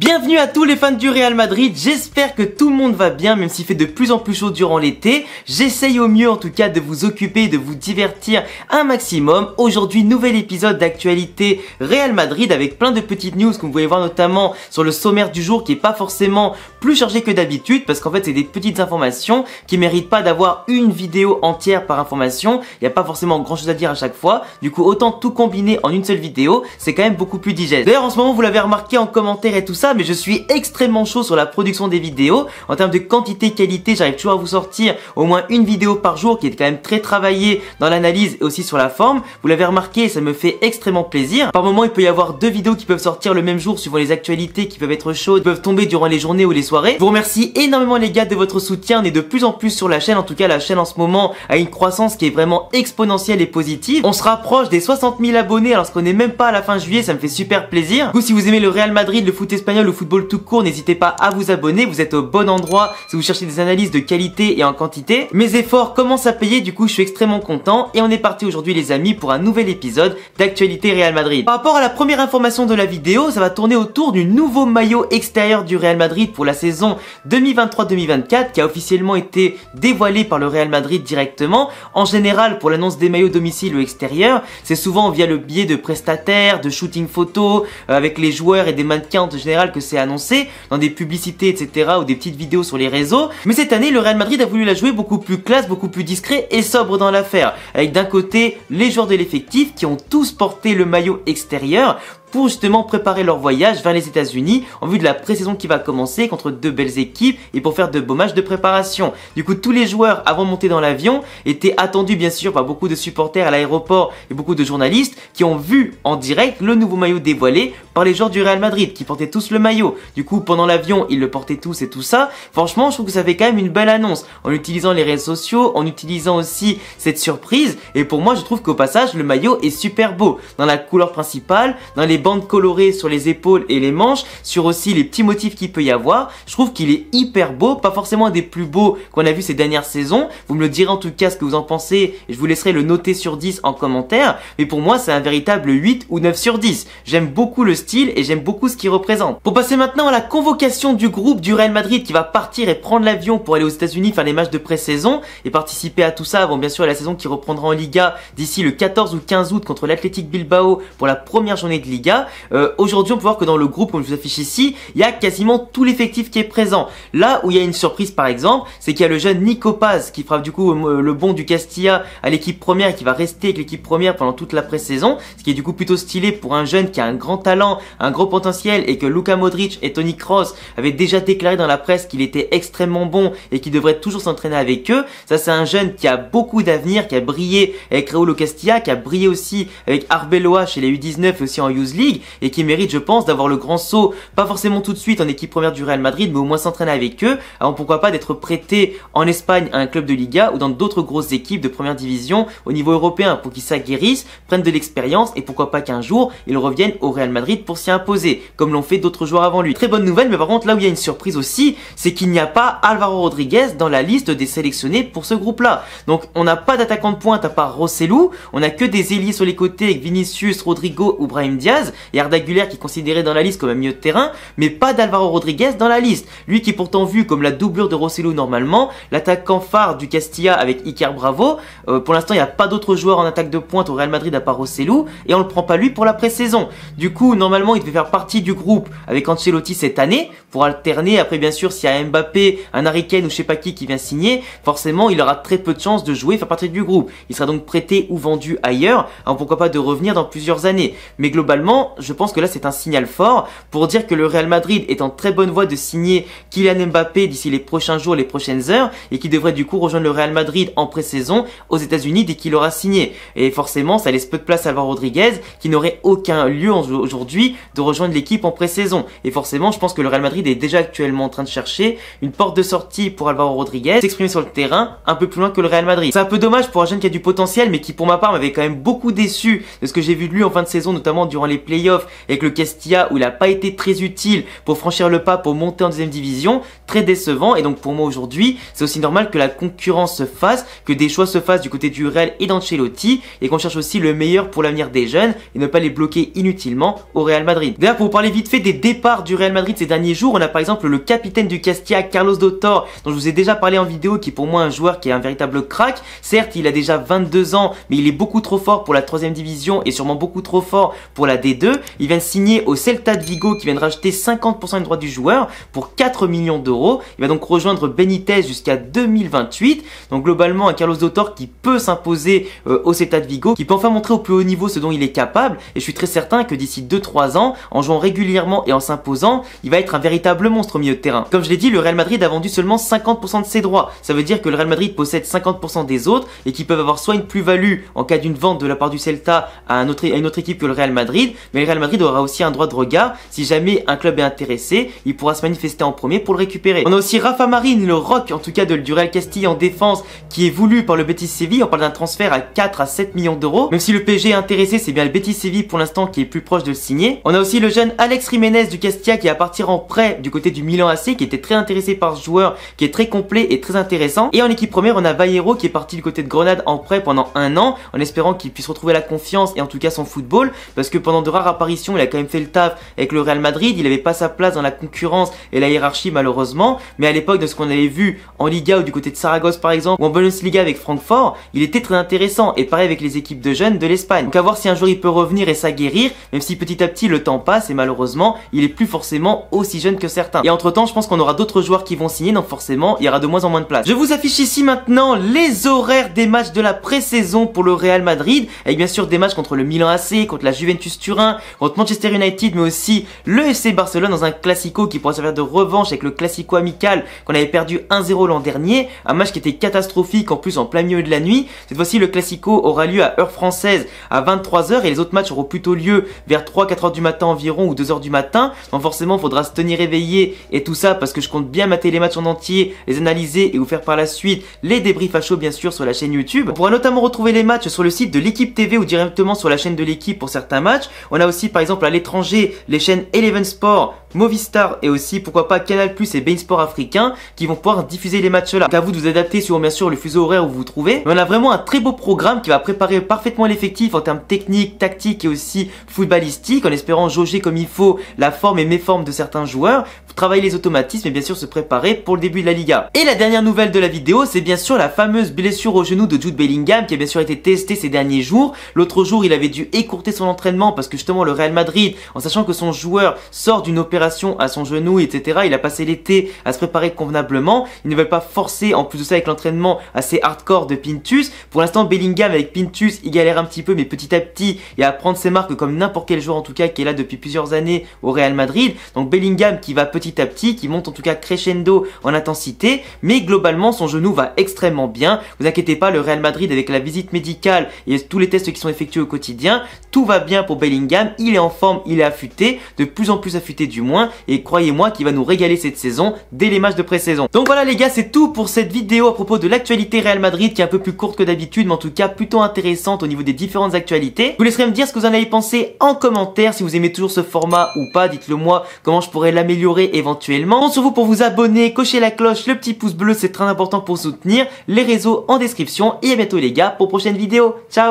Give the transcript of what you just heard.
Bienvenue à tous les fans du Real Madrid, j'espère que tout le monde va bien même s'il fait de plus en plus chaud durant l'été. J'essaye au mieux en tout cas de vous occuper, de vous divertir un maximum. Aujourd'hui, nouvel épisode d'actualité Real Madrid avec plein de petites news que vous pouvez voir notamment sur le sommaire du jour qui est pas forcément plus chargé que d'habitude parce qu'en fait c'est des petites informations qui méritent pas d'avoir une vidéo entière par information. Il n'y a pas forcément grand chose à dire à chaque fois, du coup autant tout combiner en une seule vidéo, c'est quand même beaucoup plus digeste. D'ailleurs en ce moment vous l'avez remarqué en commentaire et tout ça, mais je suis extrêmement chaud sur la production des vidéos. En termes de quantité qualité, j'arrive toujours à vous sortir au moins une vidéo par jour qui est quand même très travaillée dans l'analyse et aussi sur la forme. Vous l'avez remarqué, ça me fait extrêmement plaisir. Par moment, il peut y avoir deux vidéos qui peuvent sortir le même jour suivant les actualités qui peuvent être chaudes, qui peuvent tomber durant les journées ou les soirées. Je vous remercie énormément les gars de votre soutien. On est de plus en plus sur la chaîne. En tout cas, la chaîne en ce moment a une croissance qui est vraiment exponentielle et positive. On se rapproche des 60 000 abonnés alors qu'on n'est même pas à la fin juillet. Ça me fait super plaisir. Du coup, si vous aimez le Real Madrid, le foot espagnol, le football tout court, n'hésitez pas à vous abonner, vous êtes au bon endroit si vous cherchez des analyses de qualité et en quantité. Mes efforts commencent à payer, du coup je suis extrêmement content et on est parti aujourd'hui les amis pour un nouvel épisode d'actualité Real Madrid. Par rapport à la première information de la vidéo, ça va tourner autour du nouveau maillot extérieur du Real Madrid pour la saison 2023-2024 qui a officiellement été dévoilé par le Real Madrid directement. En général, pour l'annonce des maillots domicile ou extérieur, c'est souvent via le biais de prestataires, de shooting photos avec les joueurs et des mannequins en général que c'est annoncé dans des publicités etc ou des petites vidéos sur les réseaux. Mais cette année le Real Madrid a voulu la jouer beaucoup plus classe, beaucoup plus discret et sobre dans l'affaire, avec d'un côté les joueurs de l'effectif qui ont tous porté le maillot extérieur pour justement préparer leur voyage vers les États-Unis en vue de la pré-saison qui va commencer contre deux belles équipes et pour faire de beaux matchs de préparation. Du coup, tous les joueurs avant de monter dans l'avion étaient attendus bien sûr par beaucoup de supporters à l'aéroport et beaucoup de journalistes qui ont vu en direct le nouveau maillot dévoilé par les joueurs du Real Madrid qui portaient tous le maillot. Du coup, pendant l'avion, ils le portaient tous et tout ça. Franchement, je trouve que ça fait quand même une belle annonce en utilisant les réseaux sociaux, en utilisant aussi cette surprise. Et pour moi, je trouve qu'au passage, le maillot est super beau dans la couleur principale, dans les bandes colorées sur les épaules et les manches, sur aussi les petits motifs qu'il peut y avoir. Je trouve qu'il est hyper beau, pas forcément un des plus beaux qu'on a vu ces dernières saisons. Vous me le direz en tout cas ce que vous en pensez et je vous laisserai le noter sur 10 en commentaire. Mais pour moi, c'est un véritable 8 ou 9 sur 10. J'aime beaucoup le style et j'aime beaucoup ce qu'il représente. Pour passer maintenant à la convocation du groupe du Real Madrid qui va partir et prendre l'avion pour aller aux États-Unis faire les matchs de pré-saison et participer à tout ça avant bien sûr la saison qui reprendra en Liga d'ici le 14 ou 15 août contre l'Athletic Bilbao pour la première journée de Liga. Aujourd'hui on peut voir que dans le groupe comme je vous affiche ici il y a quasiment tout l'effectif qui est présent. Là où il y a une surprise par exemple, c'est qu'il y a le jeune Nico Paz qui fera du coup le bon du Castilla à l'équipe première et qui va rester avec l'équipe première pendant toute la pré-saison, ce qui est du coup plutôt stylé pour un jeune qui a un grand talent, un gros potentiel et que Luka Modric et Toni Kroos avaient déjà déclaré dans la presse qu'il était extrêmement bon et qu'il devrait toujours s'entraîner avec eux. Ça c'est un jeune qui a beaucoup d'avenir, qui a brillé avec Raúl Castilla, qui a brillé aussi avec Arbeloa chez les U19 et aussi en Youth League et qui mérite je pense d'avoir le grand saut, pas forcément tout de suite en équipe première du Real Madrid mais au moins s'entraîner avec eux avant pourquoi pas d'être prêté en Espagne à un club de Liga ou dans d'autres grosses équipes de première division au niveau européen pour qu'ils s'aguerrissent, prennent de l'expérience et pourquoi pas qu'un jour ils reviennent au Real Madrid pour s'y imposer comme l'ont fait d'autres joueurs avant lui. Très bonne nouvelle, mais par contre là où il y a une surprise aussi, c'est qu'il n'y a pas Álvaro Rodríguez dans la liste des sélectionnés pour ce groupe là. Donc on n'a pas d'attaquant de pointe à part Rosselló, on a que des ailiers sur les côtés avec Vinicius, Rodrigo ou Brahim Diaz et Arda Güler qui est considéré dans la liste comme un milieu de terrain, mais pas d'Álvaro Rodríguez dans la liste. Lui qui est pourtant vu comme la doublure de Rosselló normalement, l'attaquant phare du Castilla avec Iker Bravo. Pour l'instant il n'y a pas d'autres joueurs en attaque de pointe au Real Madrid à part Rosselló et on le prend pas lui pour la pré-saison. Du coup normalement il devait faire partie du groupe avec Ancelotti cette année pour alterner. Après bien sûr s'il y a Mbappé, un Harry Kane ou je sais pas qui vient signer, forcément il aura très peu de chances de jouer, faire partie du groupe. Il sera donc prêté ou vendu ailleurs, alors pourquoi pas de revenir dans plusieurs années. Mais globalement je pense que là c'est un signal fort pour dire que le Real Madrid est en très bonne voie de signer Kylian Mbappé d'ici les prochains jours, les prochaines heures et qui devrait du coup rejoindre le Real Madrid en pré-saison aux États-Unis dès qu'il aura signé. Et forcément ça laisse peu de place à Álvaro Rodríguez qui n'aurait aucun lieu aujourd'hui de rejoindre l'équipe en pré-saison. Et forcément je pense que le Real Madrid est déjà actuellement en train de chercher une porte de sortie pour Álvaro Rodríguez, s'exprimer sur le terrain un peu plus loin que le Real Madrid. C'est un peu dommage pour un jeune qui a du potentiel mais qui pour ma part m'avait quand même beaucoup déçu de ce que j'ai vu de lui en fin de saison, notamment durant les playoffs avec le Castilla où il n'a pas été très utile pour franchir le pas pour monter en deuxième division, très décevant. Et donc pour moi aujourd'hui, c'est aussi normal que la concurrence se fasse, que des choix se fassent du côté du Real et d'Ancelotti et qu'on cherche aussi le meilleur pour l'avenir des jeunes et ne pas les bloquer inutilement au Real Madrid. D'ailleurs, pour vous parler vite fait des départs du Real Madrid ces derniers jours, on a par exemple le capitaine du Castilla, Carlos Dotor, dont je vous ai déjà parlé en vidéo, qui est pour moi un joueur qui est un véritable crack. Certes, il a déjà 22 ans, mais il est beaucoup trop fort pour la 3e division et sûrement beaucoup trop fort pour la D2. Il vient de signer au Celta de Vigo qui vient de racheter 50% des droits du joueur pour 4 millions d'euros. Il va donc rejoindre Benitez jusqu'à 2028. Donc globalement, un Carlos Dotor qui peut s'imposer au Celta de Vigo, qui peut enfin montrer au plus haut niveau ce dont il est capable. Et je suis très certain que d'ici 2-3 ans, en jouant régulièrement et en s'imposant, il va être un véritable monstre au milieu de terrain. Comme je l'ai dit, le Real Madrid a vendu seulement 50% de ses droits. Ça veut dire que le Real Madrid possède 50% des autres et qui peuvent avoir soit une plus-value en cas d'une vente de la part du Celta à une autre équipe que le Real Madrid, mais le Real Madrid aura aussi un droit de regard. Si jamais un club est intéressé, il pourra se manifester en premier pour le récupérer. On a aussi Rafa Marin, le rock en tout cas du Real Castille en défense, qui est voulu par le Betis Séville. On parle d'un transfert à 4 à 7 millions d'euros. Même si le PSG est intéressé, c'est bien le Betis Séville pour l'instant qui est plus proche de le signer. On a aussi le jeune Alex Jiménez du Castilla qui va partir en prêt du côté du Milan AC, qui était très intéressé par ce joueur, qui est très complet et très intéressant. Et en équipe première, on a Vallejo qui est parti du côté de Grenade en prêt pendant 1 an, en espérant qu'il puisse retrouver la confiance et en tout cas son football, parce que pendant de rares apparitions, il a quand même fait le taf avec le Real Madrid. Il n'avait pas sa place dans la concurrence et la hiérarchie malheureusement, mais à l'époque de ce qu'on avait vu en Liga ou du côté de Saragosse par exemple, ou en Bundesliga avec Francfort, il était très intéressant, et pareil avec les équipes de jeunes de l'Espagne. Donc à voir si un jour il peut revenir et s'aguerrir, même si petit à petit le temps passe et malheureusement il est plus forcément aussi jeune que certains. Et entre temps, je pense qu'on aura d'autres joueurs qui vont signer, donc forcément il y aura de moins en moins de place. Je vous affiche ici maintenant les horaires des matchs de la pré-saison pour le Real Madrid, avec bien sûr des matchs contre le Milan AC, contre la Juventus Turin, contre Manchester United, mais aussi le FC Barcelone dans un classico qui pourra servir de revanche avec le classico amical qu'on avait perdu 1-0 l'an dernier, un match qui était catastrophique en plus en plein milieu de la nuit. Cette fois-ci le classico aura lieu à heure française à 23 h et les autres matchs auront plutôt lieu vers 3-4 h du matin environ ou 2 h du matin. Donc forcément il faudra se tenir éveillé et tout ça parce que je compte bien mater les matchs en entier, les analyser et vous faire par la suite les débriefs à chaud bien sûr sur la chaîne YouTube. On pourra notamment retrouver les matchs sur le site de l'équipe TV ou directement sur la chaîne de l'équipe pour certains matchs. On a aussi par exemple à l'étranger les chaînes Eleven Sport, Movistar et aussi pourquoi pas Canal Plus et Bein Sport africain qui vont pouvoir diffuser les matchs là. Donc à vous de vous adapter sur bien sûr le fuseau horaire où vous vous trouvez. Mais on a vraiment un très beau programme qui va préparer parfaitement l'effectif en termes techniques, tactiques et aussi footballistiques, en espérant jauger comme il faut la forme et méforme de certains joueurs, travailler les automatismes et bien sûr se préparer pour le début de la Liga. Et la dernière nouvelle de la vidéo, c'est bien sûr la fameuse blessure au genou de Jude Bellingham qui a bien sûr été testée ces derniers jours. L'autre jour, il avait dû écourter son entraînement parce que justement le Real Madrid, en sachant que son joueur sort d'une opération à son genou, etc., il a passé l'été à se préparer convenablement. Ils ne veulent pas forcer, en plus de ça, avec l'entraînement assez hardcore de Pintus. Pour l'instant, Bellingham avec Pintus, il galère un petit peu, mais petit à petit, il va prendre ses marques comme n'importe quel joueur en tout cas qui est là depuis plusieurs années au Real Madrid. Donc Bellingham qui va petit à petit, qui monte en tout cas crescendo en intensité, mais globalement son genou va extrêmement bien. Vous inquiétez pas, le Real Madrid avec la visite médicale et tous les tests qui sont effectués au quotidien, tout va bien pour Bellingham. Il est en forme, il est affûté, de plus en plus affûté du moins, et croyez-moi qu'il va nous régaler cette saison dès les matchs de pré-saison. Donc voilà les gars, c'est tout pour cette vidéo à propos de l'actualité Real Madrid qui est un peu plus courte que d'habitude, mais en tout cas plutôt intéressante au niveau des différentes actualités. Je vous laisserai me dire ce que vous en avez pensé en commentaire, si vous aimez toujours ce format ou pas, dites-le moi, comment je pourrais l'améliorer éventuellement. Compte sur vous pour vous abonner, cocher la cloche, le petit pouce bleu, c'est très important pour soutenir, les réseaux en description, et à bientôt les gars pour prochaine vidéo. Ciao.